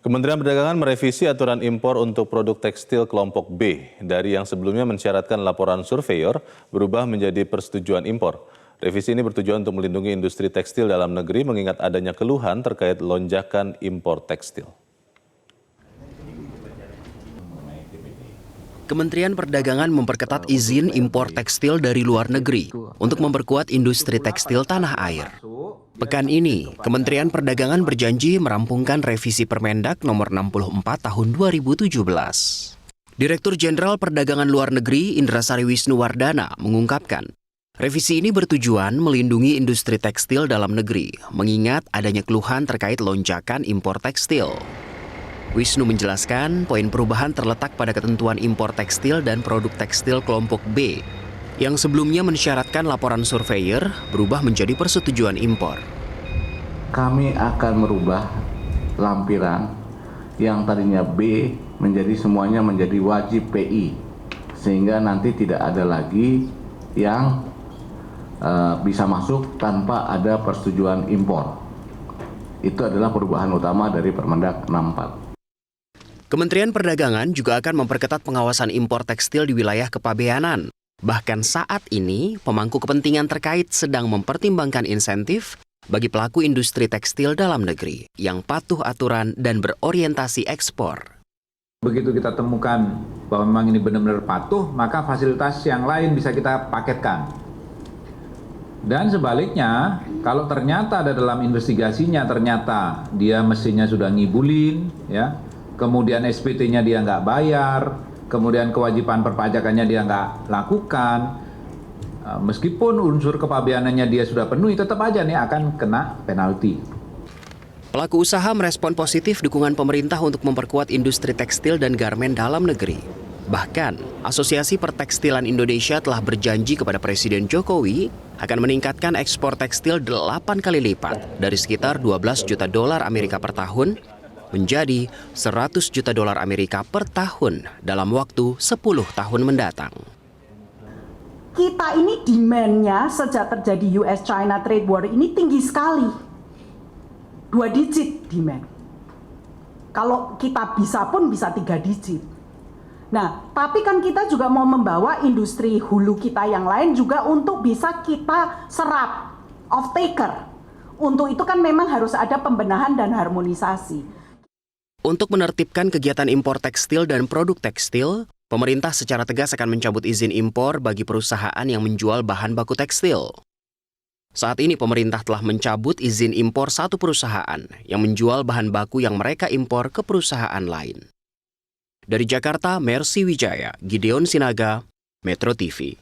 Kementerian Perdagangan merevisi aturan impor untuk produk tekstil kelompok B. Dari yang sebelumnya mensyaratkan laporan surveyor berubah menjadi persetujuan impor. Revisi ini bertujuan untuk melindungi industri tekstil dalam negeri mengingat adanya keluhan terkait lonjakan impor tekstil. Kementerian Perdagangan memperketat izin impor tekstil dari luar negeri untuk memperkuat industri tekstil tanah air. Pekan ini, Kementerian Perdagangan berjanji merampungkan revisi Permendak nomor 64 tahun 2017. Direktur Jenderal Perdagangan Luar Negeri Indra Sari Wisnuwardana mengungkapkan, revisi ini bertujuan melindungi industri tekstil dalam negeri, mengingat adanya keluhan terkait lonjakan impor tekstil. Wisnu menjelaskan poin perubahan terletak pada ketentuan impor tekstil dan produk tekstil kelompok B yang sebelumnya mensyaratkan laporan surveyor berubah menjadi persetujuan impor. Kami akan merubah lampiran yang tadinya B menjadi semuanya menjadi wajib PI, sehingga nanti tidak ada lagi yang bisa masuk tanpa ada persetujuan impor. Itu adalah perubahan utama dari Permendak 64. Kementerian Perdagangan juga akan memperketat pengawasan impor tekstil di wilayah kepabeanan. Bahkan saat ini, pemangku kepentingan terkait sedang mempertimbangkan insentif bagi pelaku industri tekstil dalam negeri yang patuh aturan dan berorientasi ekspor. Begitu kita temukan bahwa memang ini benar-benar patuh, maka fasilitas yang lain bisa kita paketkan. Dan sebaliknya, kalau ternyata ada dalam investigasinya, ternyata dia mestinya sudah ngibulin, ya, kemudian SPT-nya dia nggak bayar, kemudian kewajiban perpajakannya dia nggak lakukan, meskipun unsur kepabeanannya dia sudah penuhi, tetap aja nih akan kena penalti. Pelaku usaha merespon positif dukungan pemerintah untuk memperkuat industri tekstil dan garmen dalam negeri. Bahkan, Asosiasi Pertekstilan Indonesia telah berjanji kepada Presiden Jokowi akan meningkatkan ekspor tekstil 8 kali lipat dari sekitar 12 juta dolar Amerika per tahun menjadi 100 juta dolar Amerika per tahun dalam waktu 10 tahun mendatang. Kita ini demand-nya sejak terjadi US-China trade war ini tinggi sekali. 2 digit demand. Kalau kita bisa pun bisa 3 digit. Nah, tapi kan kita juga mau membawa industri hulu kita yang lain juga untuk bisa kita serap off-taker. Untuk itu kan memang harus ada pembenahan dan harmonisasi. Untuk menertibkan kegiatan impor tekstil dan produk tekstil, pemerintah secara tegas akan mencabut izin impor bagi perusahaan yang menjual bahan baku tekstil. Saat ini pemerintah telah mencabut izin impor satu perusahaan yang menjual bahan baku yang mereka impor ke perusahaan lain. Dari Jakarta, Mercy Wijaya, Gideon Sinaga, Metro TV.